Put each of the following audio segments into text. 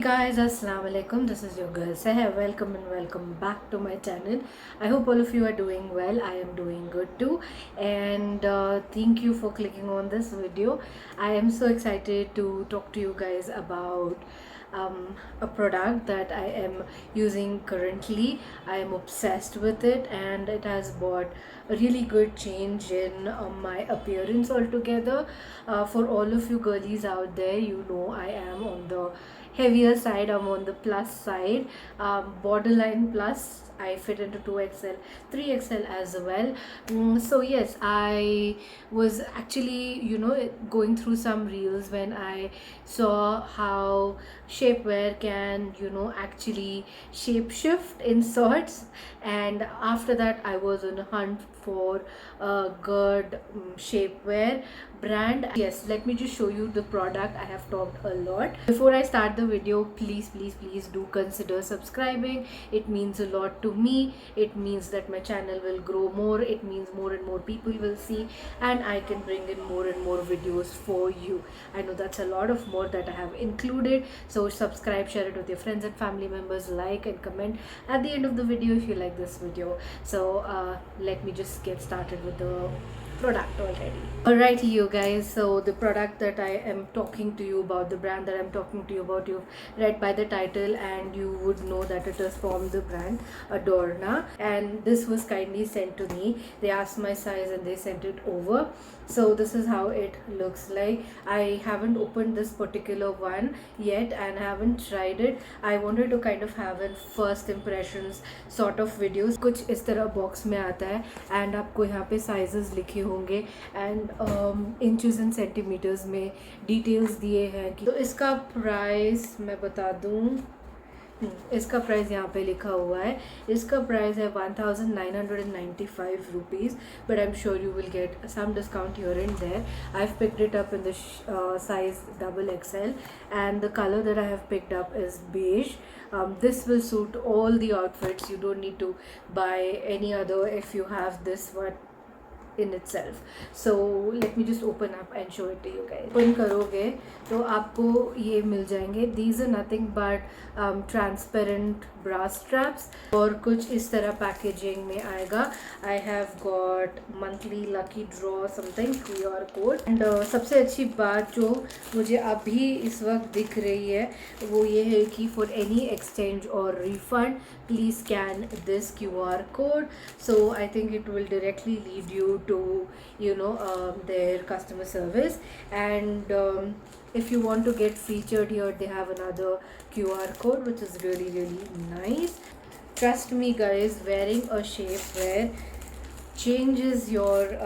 Guys, assalamu alaikum. This is your girl Seher. Welcome and welcome back to my channel. I hope all of you are doing well. I am doing good too, and thank you for clicking on this video. I am so excited to talk to you guys about a product that I am using currently. I am obsessed with it, and it has brought a really good change in my appearance altogether. For all of you girlies out there, you know I am on the heavier side. I'm on the plus side, borderline plus. I fit into 2XL, 3XL as well. So yes, I was actually, going through some reels when I saw how shapewear can, actually shape shift in sorts. And after that, I was on a hunt for a good shapewear brand. Yes, let me just show you the product. I have talked a lot. Before I start the video, please do consider subscribing. It means a lot to me. It means that my channel will grow more. It means more and more people will see, and I can bring in more and more videos for you. I know that's a lot of more that I have included, so subscribe, share it with your friends and family members, like and comment at the end of the video if you like this video. So let me just get started with the product already. Alright, you guys, so the product that I am talking to you about, the brand that I'm talking to you about, you've read by the title and you would know that it is from the brand Adorna, and this was kindly sent to me. They asked my size and they sent it over. So this is how it looks like. I haven't opened this particular one yet and I haven't tried it. I wanted to kind of have a first impressions sort of videos. कुछ इस तरह box में आता है and आपको यहाँ पे sizes लिखे होंगे एंड इंचेस एंड सेंटीमीटर्स में डिटेल्स दिए हैं कि तो इसका प्राइस मैं बता दूँ। इसका प्राइस यहाँ पे लिखा हुआ है. इसका प्राइस है 1995 rupees, but I'm sure you will get some discount here and there. I've picked it up in the size XXL, and the color that I have picked up is beige. This will suit all the outfits. You don't need to buy any other if you have this one in itself. So let me just open up and show it to you guys. Open करोगे तो आपको ये मिल जाएंगे. These are nothing but transparent bra straps और कुछ इस तरह packaging में आएगा. I have got monthly lucky draw something QR code, and सबसे अच्छी बात जो मुझे अभी इस वक्त दिख रही है वो ये है कि for any exchange or refund please scan this QR code. So I think it will directly lead you to their customer service, and if you want to get featured here, they have another QR code which is really nice. Trust me guys, wearing a shapewear changes your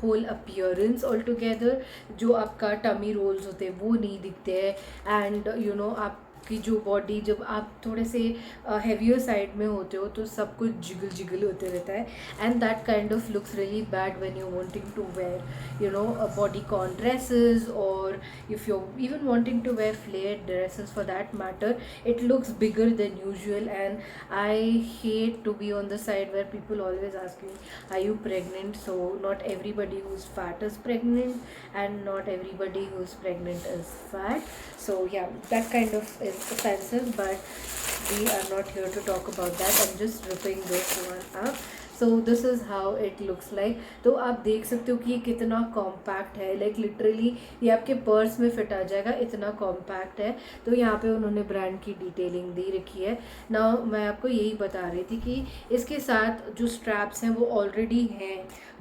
whole appearance altogether. जो आपका tummy roles होते हैं वो नहीं दिखते हैं, and आपकी जो बॉडी, जब आप थोड़े से हेवियर साइड में होते हो तो सब कुछ जिगल होते रहता है, and that kind of looks really bad when you wanting to wear bodycon dresses, और if you even wanting to wear flared dresses for that matter, it looks bigger than usual. And I hate to be on the side where people always ask you, are you pregnant? So not everybody who's fat is pregnant, and not everybody who's pregnant is fat. So yeah, that kind of is offensive, but we are not here to talk about that. I'm just ripping this one up. So this is how it looks like. तो आप देख सकते हो कि ये कितना compact है. Like literally ये आपके पर्स में फिट आ जाएगा, इतना कॉम्पैक्ट है. तो यहाँ पे उन्होंने ब्रांड की डिटेलिंग दे रखी है ना. मैं आपको यही बता रही थी कि इसके साथ जो स्ट्रैप्स हैं वो ऑलरेडी हैं,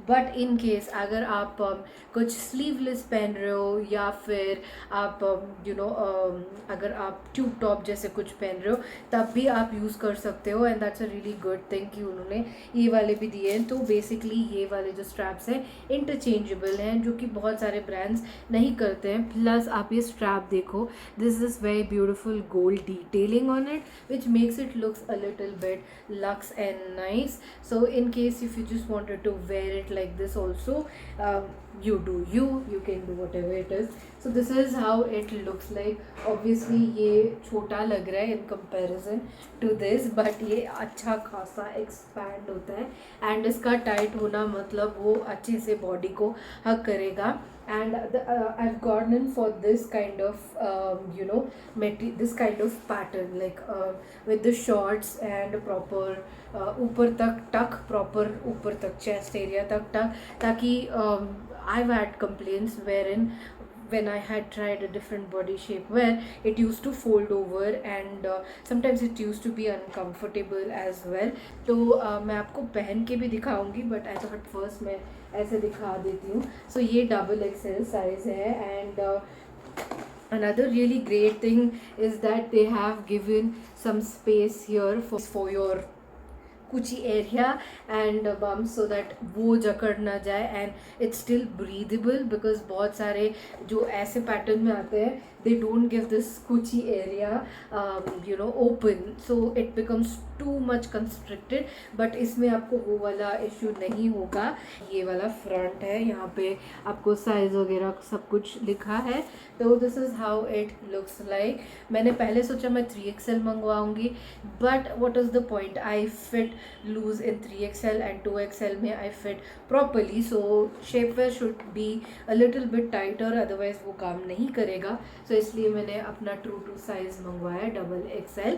बट इन केस अगर आप कुछ स्लीवलेस पहन रहे हो या फिर आप अगर आप ट्यूब टॉप जैसे कुछ पहन रहे हो तब भी आप यूज़ कर सकते हो, and that's a really good thing कि उन्होंने ये वाले भी दिए हैं. तो बेसिकली ये वाले जो स्ट्रैप्स हैं इंटरचेंजेबल हैं, जो कि बहुत सारे ब्रांड्स नहीं करते हैं. प्लस आप ये स्ट्रैप देखो, this is very beautiful gold detailing on it which makes it looks a little bit lux and nice. So in case if you just wanted to wear it like this also, you can do whatever it is. So this is how it looks like. Obviously ये छोटा लग रहा है in comparison to this, but ये अच्छा खासा expand होता है, and इसका टाइट होना मतलब वो अच्छे से बॉडी को हग करेगा. and I've gone for this kind of this kind of pattern, like with the shorts and proper ऊपर तक टक, प्रॉपर ऊपर तक चेस्ट एरिया तक टक, ताकि I've had complaints wherein when I had tried a different body shape where it used to fold over and sometimes it used to be uncomfortable as well. तो मैं आपको पहन के भी दिखाऊंगी, बट आई थॉट फर्स्ट मैं ऐसे दिखा देती हूँ. सो ये डबल एक्सेल साइज है. And another really great thing is that they have given some space here for your coochie area and bum, so that वो जकड़ ना जाए and it's still breathable, because बहुत सारे जो ऐसे पैटर्न में आते हैं they don't give this kuchi area open, so it becomes too much constricted. but इसमें आपको वो वाला इश्यू नहीं होगा. ये वाला फ्रंट है, यहाँ पे आपको साइज वगैरह सब कुछ लिखा है. तो this is how it looks like. मैंने पहले सोचा मैं 3XL मंगवाऊंगी, but what is the point, I fit loose in 3XL and 2XL में I fit properly. So shapewear should be a little bit tighter, otherwise वो काम नहीं करेगा. सो इसलिए मैंने अपना ट्रू टू साइज़ मंगवाया XXL.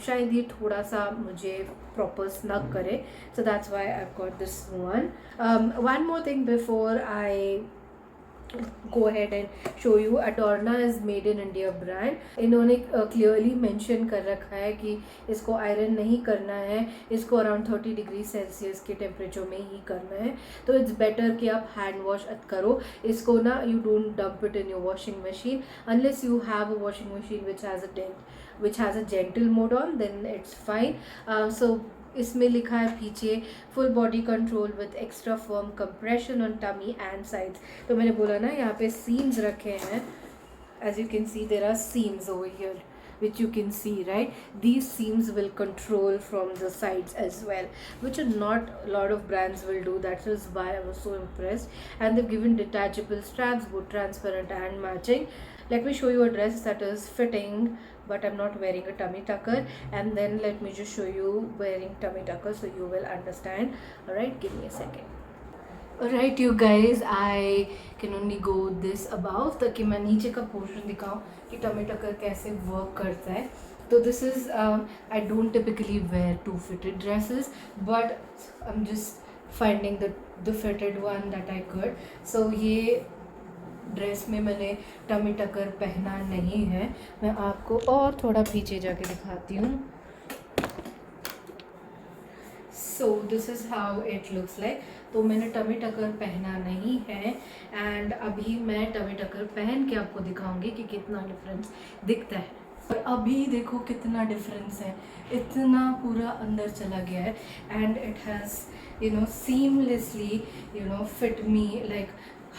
शायद ये थोड़ा सा मुझे प्रॉपर स्नग करे, so that's why I got this one. One more thing before I go ahead and show you, Adorna is made in India brand. इन्होंने क्लियरली मेंशन कर रखा है कि इसको आयरन नहीं करना है, इसको अराउंड 30 डिग्री सेल्सियस के टेम्परेचर में ही करना है. तो इट्स बेटर कि आप हैंड वॉश करो इसको ना. You don't dump it in your washing machine unless you have a washing machine which has a gentle mode on, then it's fine. So इसमें लिखा है पीछे full body control with extra firm compression on tummy and sides. तो मैंने बोला ना यहाँ पे सीम्स रखे हैं, as you can see there are seams over here which you can see, right? These seams will control from the sides as well, which are not a lot of brands will do. That is why I was so impressed. And they've given detachable straps, both transparent and matching. Let me show you a dress that is fitting, but I'm not wearing a tummy tucker. And then let me just show you wearing tummy tucker so you will understand. Alright, give me a second. Alright you guys, I can only go this above ताकि मैं नीचे का portion दिखाऊँ कि tummy टकर कैसे work करता है. तो this is I don't typically wear too fitted dresses, but I am just finding the fitted one that I could. So ये ड्रेस में मैंने टमी टकर पहना नहीं है. मैं आपको और थोड़ा पीछे जाके दिखाती हूँ. So this is how it looks like. तो मैंने टमी टकर पहना नहीं है एंड अभी मैं टमी टकर पहन के आपको दिखाऊंगी कि कितना डिफरेंस दिखता है. और अभी देखो कितना डिफरेंस है, इतना पूरा अंदर चला गया है and it has seamlessly fit me, like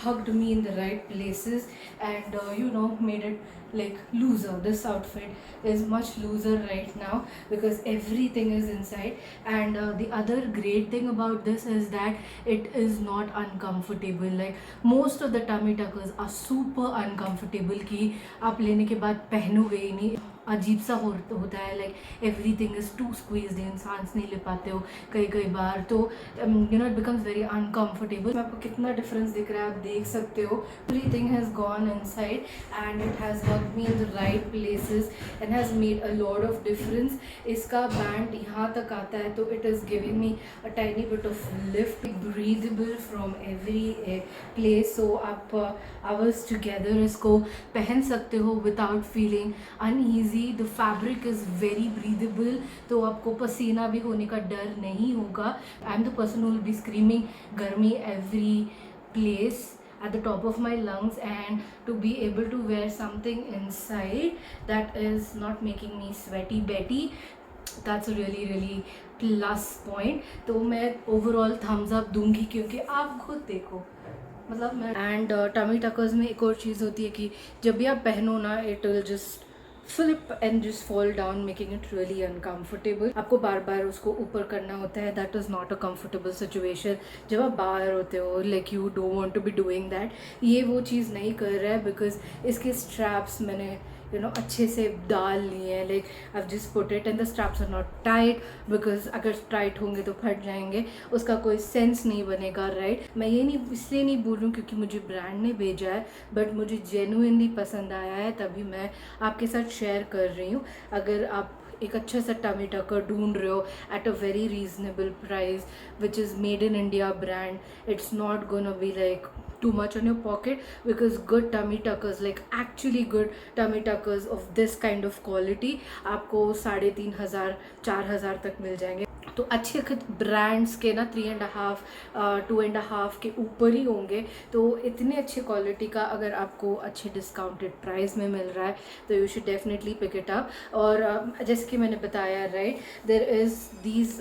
hugged me in the right places and made it like looser. This outfit is much looser right now because everything is inside. And the other great thing about this is that it is not uncomfortable. Like most of the tummy tuckers are super uncomfortable कि आप लेने के बाद पहनोगे ही नहीं, अजीब सा होता है. Like everything is too squeezed in, सांस नहीं ले पाते हो कई बार. तो इट बिकम्स वेरी अनकम्फर्टेबल. आपको कितना डिफरेंस दिख रहा है आप देख सकते हो. Everything has gone inside and it has hugged me in the right places and has made a lot of difference. इसका बैंड यहाँ तक आता है तो it is giving me a tiny bit of lift, breathable from every place. So आप hours together इसको पहन सकते हो without feeling uneasy. The fabric is very breathable, तो आपको पसीना भी होने का डर नहीं होगा. I am the person who will be screaming गर्मी every place at the top of my lungs, and to be able to wear something inside that is not making me sweaty Betty, that's a really plus point. तो मैं overall thumbs up दूंगी क्योंकि आप खुद देखो मतलब मैं. And tummy टकर्स में एक और चीज़ होती है कि जब भी आप पहनो ना it will just flip and just fall down, making it really uncomfortable. आपको बार बार उसको ऊपर करना होता है. That is not a comfortable situation. जब आप बाहर होते हो like you don't want to be doing that. ये वो चीज़ नहीं कर रहा है because इसके straps मैंने अच्छे से डाल लिए हैं, like I just put it and the straps are not tight, because अगर टाइट होंगे तो फट जाएंगे, उसका कोई सेंस नहीं बनेगा, राइट। मैं ये नहीं इसलिए नहीं बोल रही हूँ क्योंकि मुझे ब्रांड ने भेजा है, बट मुझे जेन्युइनली पसंद आया है, तभी मैं आपके साथ शेयर कर रही हूँ। अगर आप एक अच्छा सा टमी टकर ढूंढ रहे हो at a very reasonable price which is made in India brand, it's not gonna be like too much on your pocket, because good tummy tuckers, like actually good tummy tuckers of this kind of quality, आपको 3,500 4,000 तक मिल जाएंगे। तो अच्छे brands के ना 3.5 2.5 के ऊपर ही होंगे। तो इतने अच्छे क्वालिटी का अगर आपको अच्छे डिस्काउंटेड प्राइस में मिल रहा है तो you should definitely pick it up. और जैसे कि मैंने बताया, राइट, देयर इज़ दीज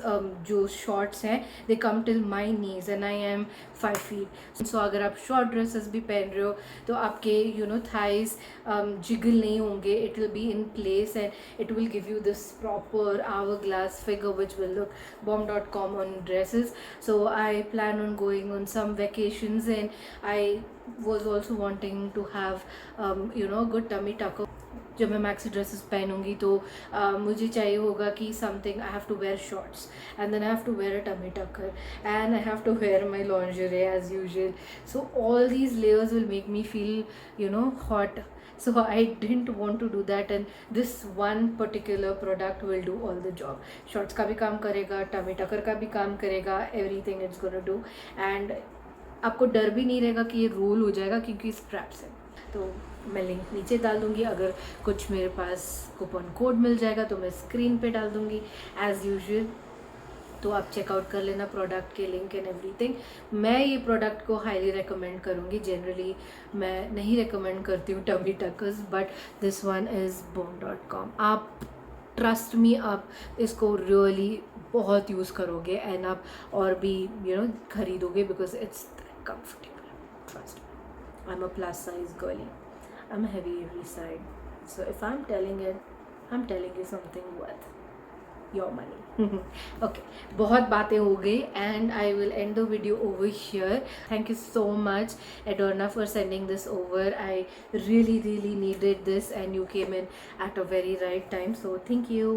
जो शॉर्ट्स हैं, they come till my knees and I am 5 feet. So अगर आप शॉर्ट ड्रेसेस भी पहन रहे हो तो आपके थाइज जिगल नहीं होंगे, it will be in place and it will give you this proper hourglass figure which will look bomb.com on dresses. So I plan on going on some vacations and I was also wanting to have good tummy tucker. जब मैं maxi dresses पहनूंगी तो मुझे चाहिए होगा कि something, I have to wear shorts and then I have to wear a tummy tucker and I have to wear my lingerie as usual. So all these layers will make me feel hot. So I didn't want to do that, and this one particular product will do all the job. Shorts का भी काम करेगा, tummy टकर का भी काम करेगा, everything it's gonna do, and आपको डर भी नहीं रहेगा कि ये रोल हो जाएगा क्योंकि स्ट्रैप्स है। तो मैं लिंक नीचे डाल दूँगी, अगर कुछ मेरे पास कूपन कोड मिल जाएगा तो मैं स्क्रीन पे डाल दूँगी एज़ यूजुअल। तो आप चेकआउट कर लेना प्रोडक्ट के लिंक एंड एवरीथिंग। मैं ये प्रोडक्ट को हाईली रिकमेंड करूँगी। जनरली मैं नहीं रिकमेंड करती हूँ tummy tuckers, but this one is bomb.com। आप ट्रस्ट मी, आप इसको रियली बहुत यूज़ करोगे एंड आप और भी खरीदोगे, because it's comfortable. Trust me, I am a plus size girly, I am heavy every side, so if I am telling it, I am telling you something worth your money. Okay, बहुत बातें हो गई and I will and the video over here. Thank you so much Adorna for sending this over. I really needed this and you came in at a very right time, so thank you.